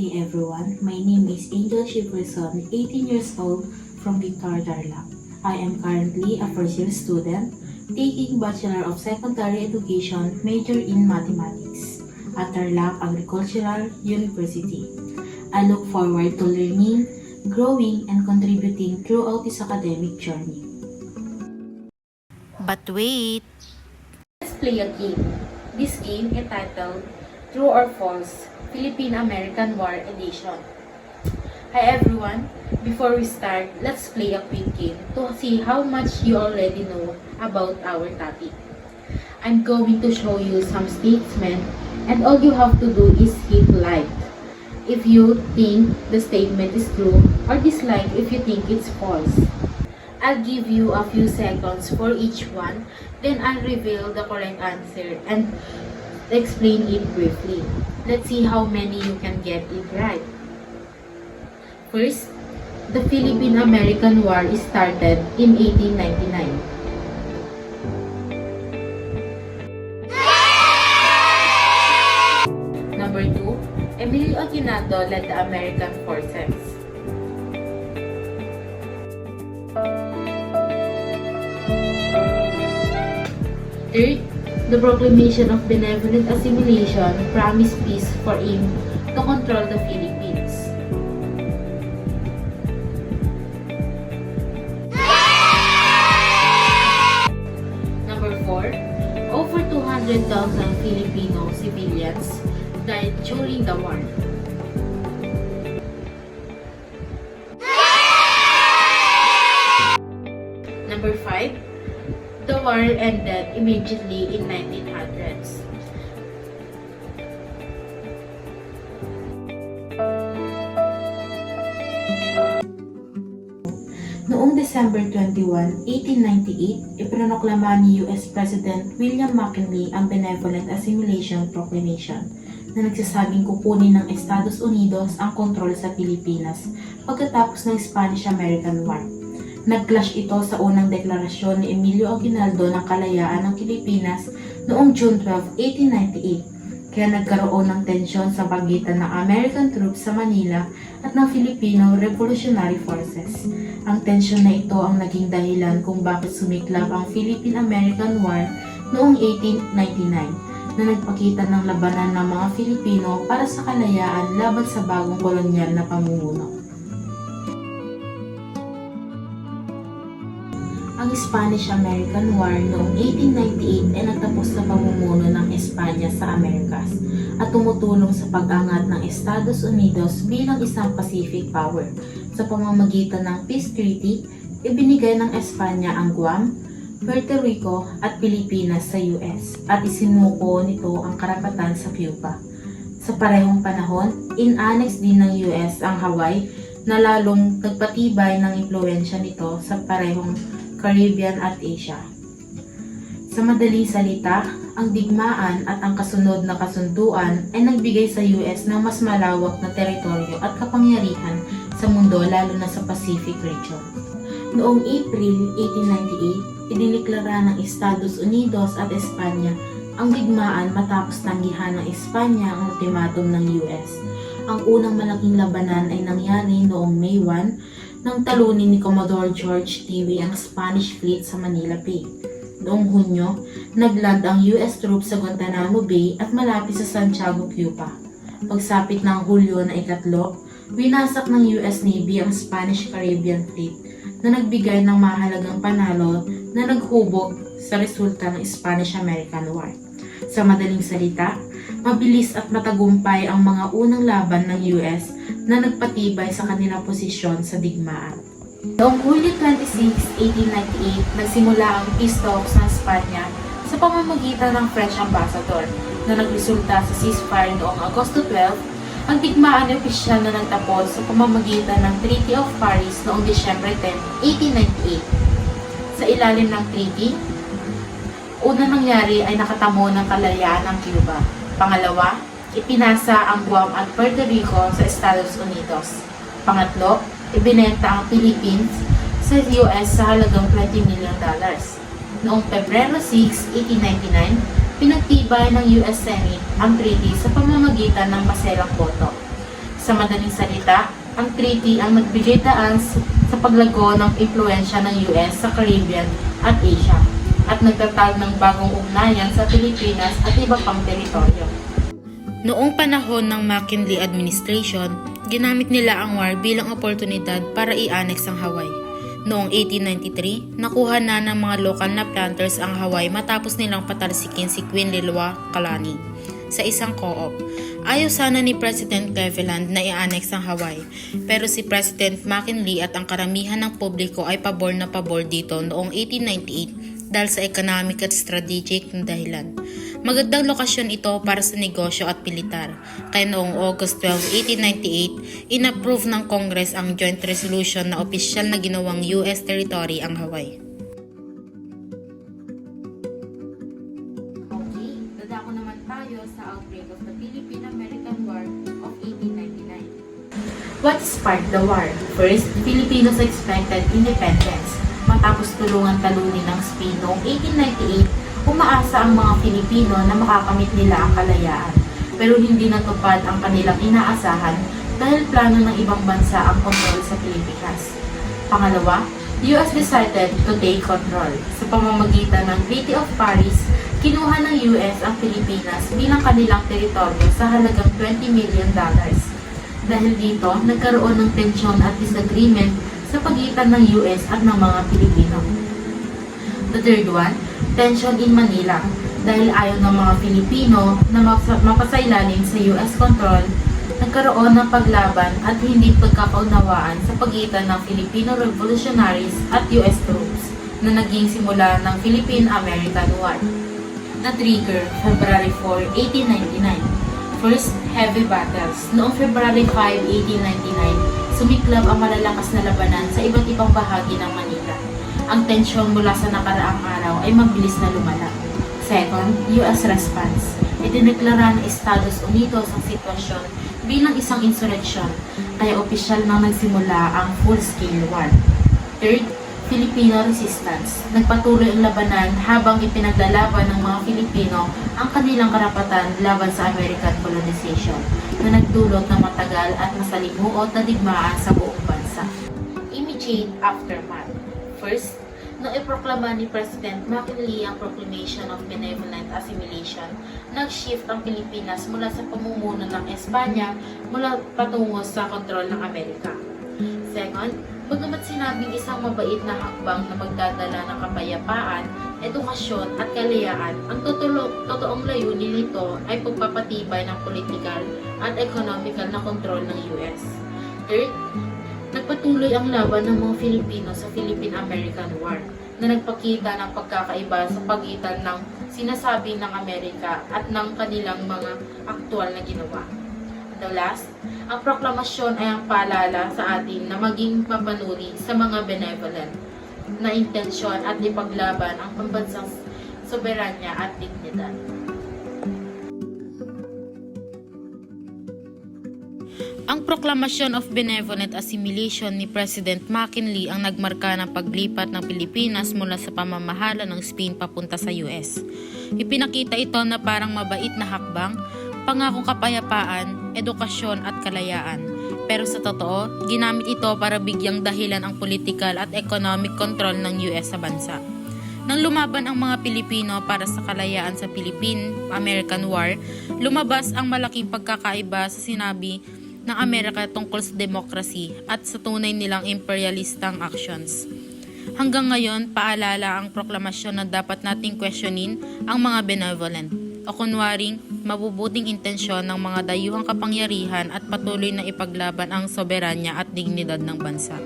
day everyone, my name is Angel Shiverson, 18 years old from Victor Tarlac. I am currently a first year student taking Bachelor of Secondary Education major in Mathematics at Tarlac Agricultural University. I look forward to learning, growing, and contributing throughout this academic journey. But wait! Let's play a game. This game is titled True or False, Philippine-American War Edition. Hi everyone! Before we start, let's play a quick game to see how much you already know about our topic. I'm going to show you some statements and all you have to do is hit like if you think the statement is true or dislike if you think it's false. I'll give you a few seconds for each one, then I'll reveal the correct answer and explain it briefly. Let's see how many you can get it right. First, the Philippine-American War started in 1899. Number 2, Emilio Aguinaldo led the American forces. Third, the Proclamation of Benevolent Assimilation promised peace for aim to control the Philippines. Number 4, over 200,000 Filipino civilians died during the war. Number 5, the war ended immediately in 1900s. Noong December 21, 1898, iprinoklama ni US President William McKinley ang Benevolent Assimilation Proclamation na nagsasabing kukunin ng Estados Unidos ang kontrol sa Pilipinas pagkatapos ng Spanish-American War. Nag-clash ito sa unang deklarasyon ni Emilio Aguinaldo ng kalayaan ng Pilipinas noong June 12, 1898, kaya nagkaroon ng tensyon sa pagitan ng American troops sa Manila at ng Filipino Revolutionary Forces. Ang tensyon na ito ang naging dahilan kung bakit sumiklab ang Philippine-American War noong 1899 na nagpakita ng labanan ng mga Filipino para sa kalayaan laban sa bagong kolonyal na pamumuno. Ang Spanish-American War noong 1898 ay nagtapos sa pamumuno ng Espanya sa Amerikas at tumutulong sa pag-angat ng Estados Unidos bilang isang Pacific power. Sa pamamagitan ng Peace Treaty, ibinigay ng Espanya ang Guam, Puerto Rico at Pilipinas sa US at isinuko nito ang karapatan sa Cuba. Sa parehong panahon, in-annex din ng US ang Hawaii na lalong nagpatibay ng impluwensya nito sa parehong Caribbean at Asia. Sa madaling salita, ang digmaan at ang kasunod na kasunduan ay nagbigay sa US ng mas malawak na teritoryo at kapangyarihan sa mundo lalo na sa Pacific region. Noong April 1898, idiniklara ng Estados Unidos at Espanya ang digmaan matapos tanggihan ng Espanya ang ultimatum ng US. Ang unang malaking labanan ay nangyari noong May 1 nang talunin ni Commodore George Dewey ang Spanish fleet sa Manila Bay. Noong Hunyo, nagland ang US troops sa Guantanamo Bay at malapit sa Santiago, Cuba. Pagsapit ng Hulyo na 3, winasak ng US Navy ang Spanish Caribbean Fleet na nagbigay ng mahalagang panalo na naghubog sa resulta ng Spanish-American War. Sa madaling salita, mabilis at matagumpay ang mga unang laban ng US na nagpatibay sa kanilang posisyon sa digmaan. Noong Hulyo 26, 1898, nagsimula ang peace talks ng Espanya sa pamamagitan ng French ambassador na nagresulta sa ceasefire noong Agosto 12. Ang digmaan ay opisyal na nagtapos sa pamamagitan ng Treaty of Paris noong Disyembre 10, 1898. Sa ilalim ng treaty, una nangyari ay nakatamo ng kalayaan ng Cuba. Pangalawa, ipinasa ang Guam at Puerto Rico sa Estados Unidos. Pangatlo, ibinenta ang Philippines sa US sa halagang $20 million. Noong Pebrero 6, 1899, pinagtibay ng US Senate ang treaty sa pamamagitan ng maselang boto. Sa madaling salita, ang treaty ang nagbigay daan sa paglago ng impluensya ng US sa Caribbean at Asia at nagtatag ng bagong ugnayan sa Pilipinas at iba pang teritoryo. Noong panahon ng McKinley administration, ginamit nila ang war bilang oportunidad para i-annex ang Hawaii. Noong 1893, nakuha na ng mga lokal na planters ang Hawaii matapos nilang patalsikin si Queen Liloa Kalani sa isang co-op. Ayaw sana ni President Cleveland na i-annex ang Hawaii, pero si President McKinley at ang karamihan ng publiko ay pabor na pabor dito noong 1898 dahil sa economic at strategic na dahilan. Magandang lokasyon ito para sa negosyo at militar, kaya noong August 12, 1898, inapprove ng Congress ang joint resolution na opisyal na ginawang US territory ang Hawaii. Okay, dadako naman tayo sa outbreak of the Philippine-American War of 1899. What sparked the war? First, Filipinos expected independence. Matapos tulungan talunin ng Spain noong 1898, umaasa ang mga Pilipino na makakamit nila ang kalayaan, pero hindi natupad ang kanilang inaasahan dahil plano ng ibang bansa ang kontrol sa Pilipinas. Pangalawa, US decided to take control. Sa pamamagitan ng Treaty of Paris, kinuha ng US ang Pilipinas bilang kanilang teritoryo sa halagang $20 million. Dahil dito, nagkaroon ng tensyon at disagreement sa pagitan ng US at ng mga Pilipino. The third one, tension in Manila. Dahil ayaw ng mga Pilipino na mapasailalim sa US control, nagkaroon ng paglaban at hindi pagkakaunawaan sa pagitan ng Filipino revolutionaries at US troops na naging simula ng Philippine-American War. Na-trigger, February 4, 1899. First, heavy battles. Noong February 5, 1899, sumiklab ang malalakas na labanan sa iba't ibang bahagi ng Manila. Ang tensyon mula sa nakaraang araw ay mabilis na lumala. Second, US response. Idineklara ng Estados Unidos ang sitwasyon bilang isang insurrection, kaya opisyal na nagsimula ang full-scale war. Third, Filipino resistance. Nagpatuloy ang labanan habang ipinaglalaban ng mga Filipino ang kanilang karapatan laban sa American colonization na nagdulot ng matagal at masalimuot na digmaan sa buong bansa. Immediate aftermath. First, nung iproklama ni President McKinley ang Proclamation of Benevolent Assimilation, nag-shift ang Pilipinas mula sa pamumuno ng Espanya mula patungo sa kontrol ng Amerika. Second, bagamat sinabing isang mabait na hakbang na magdadala ng kapayapaan, edukasyon at kalayaan, ang totoong layunin nito ay pagpapatibay ng political at economical na kontrol ng US. Third, nagpatuloy ang laban ng mga Filipino sa Philippine-American War na nagpakita ng pagkakaiba sa pagitan ng sinasabi ng Amerika at ng kanilang mga aktwal na ginawa. The last, ang proklamasyon ay ang paalala sa atin na maging mapanuri sa mga benevolent na intensyon at ipaglaban ang pambansang soberanya at dignidad. Ang Proclamation of Benevolent Assimilation ni President McKinley ang nagmarka ng paglipat ng Pilipinas mula sa pamamahala ng Spain papunta sa US. Ipinakita ito na parang mabait na hakbang, pangakong kapayapaan, edukasyon at kalayaan. Pero sa totoo, ginamit ito para bigyang dahilan ang political at economic control ng US sa bansa. Nang lumaban ang mga Pilipino para sa kalayaan sa Philippine-American War, lumabas ang malaking pagkakaiba sa sinabi ng Amerika tungkol sa demokrasy at sa tunay nilang imperialistang actions. Hanggang ngayon, paalala ang proklamasyon na dapat nating questionin ang mga benevolent o kunwaring mabubuting intensyon ng mga dayuhang kapangyarihan at patuloy na ipaglaban ang soberanya at dignidad ng bansa.